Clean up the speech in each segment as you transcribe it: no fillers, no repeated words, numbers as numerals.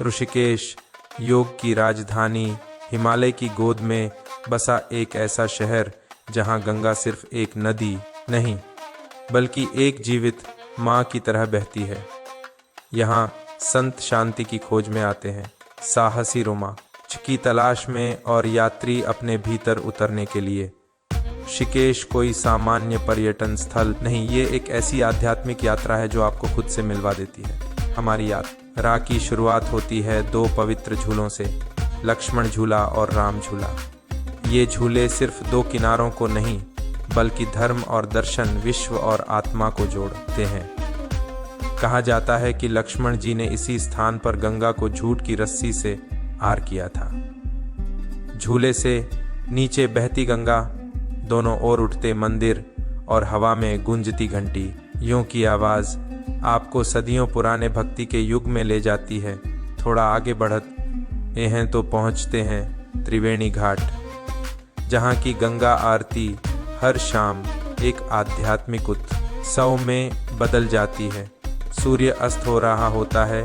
ऋषिकेश योग की राजधानी, हिमालय की गोद में बसा एक ऐसा शहर जहां गंगा सिर्फ एक नदी नहीं बल्कि एक जीवित माँ की तरह बहती है। यहाँ संत शांति की खोज में आते हैं, साहसी रोमांच की तलाश में और यात्री अपने भीतर उतरने के लिए। ऋषिकेश कोई सामान्य पर्यटन स्थल नहीं, ये एक ऐसी आध्यात्मिक यात्रा है जो आपको खुद से मिलवा देती है। हमारी यात्रा की शुरुआत होती है दो पवित्र झूलों से, लक्ष्मण झूला और राम झूला। ये झूले सिर्फ दो किनारों को नहीं बल्कि धर्म और दर्शन, विश्व और आत्मा को जोड़ते हैं। कहा जाता है कि लक्ष्मण जी ने इसी स्थान पर गंगा को झूठ की रस्सी से पार किया था। झूले से नीचे बहती गंगा, दोनों ओर उठते मंदिर और हवा में गूंजती घंटी, यूं की आवाज आपको सदियों पुराने भक्ति के युग में ले जाती है। थोड़ा आगे बढ़ते हैं तो पहुंचते हैं त्रिवेणी घाट, जहां की गंगा आरती हर शाम एक आध्यात्मिक उत्सव में बदल जाती है। सूर्य अस्त हो रहा होता है,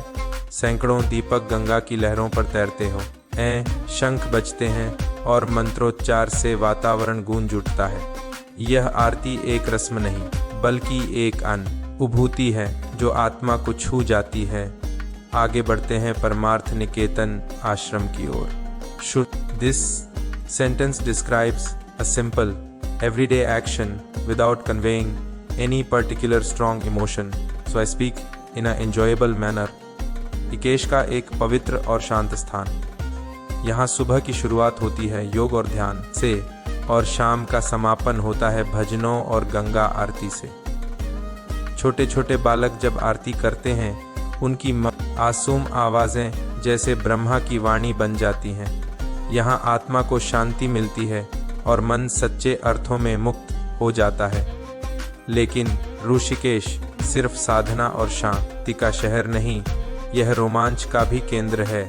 सैकड़ों दीपक गंगा की लहरों पर तैरते हो, शंख बजते हैं और मंत्रोच्चार से वातावरण गूंज उठता है। यह आरती एक रस्म नहीं बल्कि एक अनुभूति है जो आत्मा को छू जाती है। आगे बढ़ते हैं परमार्थ निकेतन आश्रम की ओर। This sentence describes a simple everyday action without conveying any particular strong emotion, so I speak in an enjoyable manner. Rishikesh का एक पवित्र और शांत स्थान। यहाँ सुबह की शुरुआत होती है योग और ध्यान से और शाम का समापन होता है भजनों और गंगा आरती से। छोटे छोटे बालक जब आरती करते हैं, उनकी मासूम आवाज़ें जैसे ब्रह्मा की वाणी बन जाती हैं। यहाँ आत्मा को शांति मिलती है और मन सच्चे अर्थों में मुक्त हो जाता है। लेकिन ऋषिकेश सिर्फ साधना और शांति का शहर नहीं, यह रोमांच का भी केंद्र है।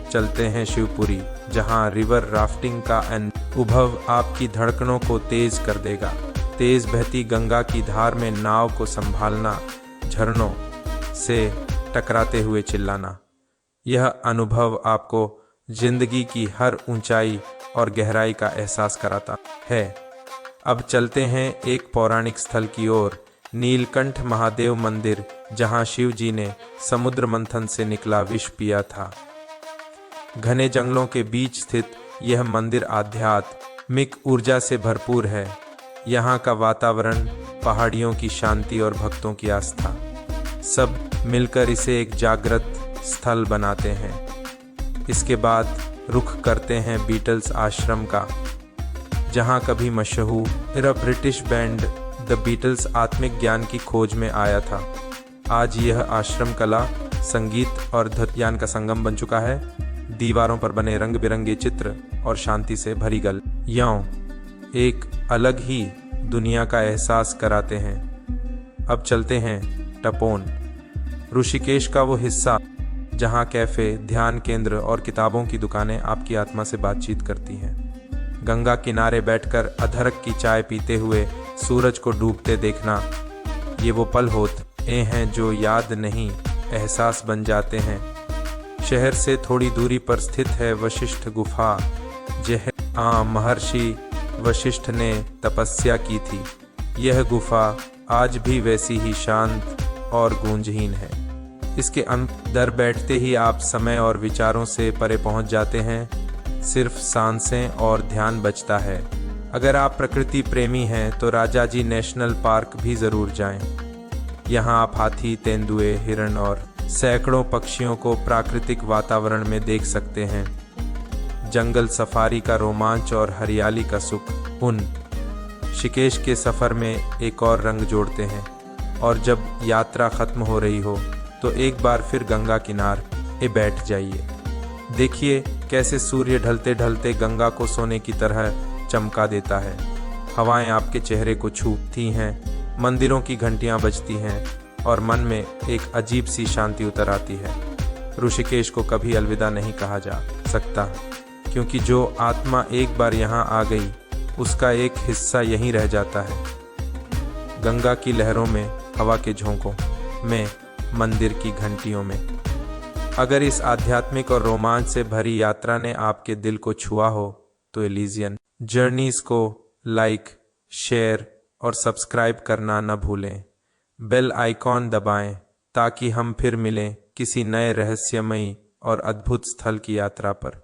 चलते हैं शिवपुरी, जहां रिवर राफ्टिंग का अनुभव आपकी धड़कनों को तेज कर देगा। तेज बहती गंगा की धार में नाव को संभालना, झरनों से टकराते हुए चिल्लाना, यह अनुभव आपको जिंदगी की हर ऊंचाई और गहराई का एहसास कराता है। अब चलते हैं एक पौराणिक स्थल की ओर, नीलकंठ महादेव मंदिर, जहां शिव जी ने समुद्र मंथन से निकला विष पिया था। घने जंगलों के बीच स्थित यह मंदिर आध्यात्मिक ऊर्जा से भरपूर है। यहाँ का वातावरण, पहाड़ियों की शांति और भक्तों की आस्था, सब मिलकर इसे एक जागृत स्थल बनाते हैं। इसके बाद रुख करते हैं बीटल्स आश्रम का, जहां कभी मशहूर ब्रिटिश बैंड द बीटल्स आत्मिक ज्ञान की खोज में आया था। आज यह आश्रम कला, संगीत और ज्ञान का संगम बन चुका है। दीवारों पर बने रंग बिरंगे चित्र और शांति से भरी गलियां एक अलग ही दुनिया का एहसास कराते हैं। अब चलते हैं टपोन, ऋषिकेश का वो हिस्सा जहां कैफे, ध्यान केंद्र और किताबों की दुकानें आपकी आत्मा से बातचीत करती हैं। गंगा किनारे बैठकर अदरक की चाय पीते हुए सूरज को डूबते देखना, ये वो पल होते हैं जो याद नहीं एहसास बन जाते हैं। शहर से थोड़ी दूरी पर स्थित है वशिष्ठ गुफा, जहाँ महर्षि वशिष्ठ ने तपस्या की थी। यह गुफा आज भी वैसी ही शांत और गूंजहीन है। इसके अंदर बैठते ही आप समय और विचारों से परे पहुंच जाते हैं। सिर्फ सांसें और ध्यान बचता है। अगर आप प्रकृति प्रेमी हैं तो राजाजी नेशनल पार्क भी ज़रूर जाएं। यहाँ आप हाथी, तेंदुए, हिरण और सैकड़ों पक्षियों को प्राकृतिक वातावरण में देख सकते हैं। जंगल सफारी का रोमांच और हरियाली का सुख उन ऋषिकेश के सफ़र में एक और रंग जोड़ते हैं। और जब यात्रा खत्म हो रही हो तो एक बार फिर गंगा किनारे बैठ जाइए। देखिए कैसे सूर्य ढलते ढलते गंगा को सोने की तरह चमका देता है। हवाएं आपके चेहरे को छूती हैं, मंदिरों की घंटियां बजती हैं और मन में एक अजीब सी शांति उतर आती है। ऋषिकेश को कभी अलविदा नहीं कहा जा सकता, क्योंकि जो आत्मा एक बार यहाँ आ गई उसका एक हिस्सा यहीं रह जाता है। गंगा की लहरों में, हवा के झोंकों में, मंदिर की घंटियों में। अगर इस आध्यात्मिक और रोमांच से भरी यात्रा ने आपके दिल को छुआ हो तो एलिजियन जर्नीज को लाइक, शेयर और सब्सक्राइब करना न भूलें। बेल आइकॉन दबाएं ताकि हम फिर मिलें किसी नए रहस्यमयी और अद्भुत स्थल की यात्रा पर।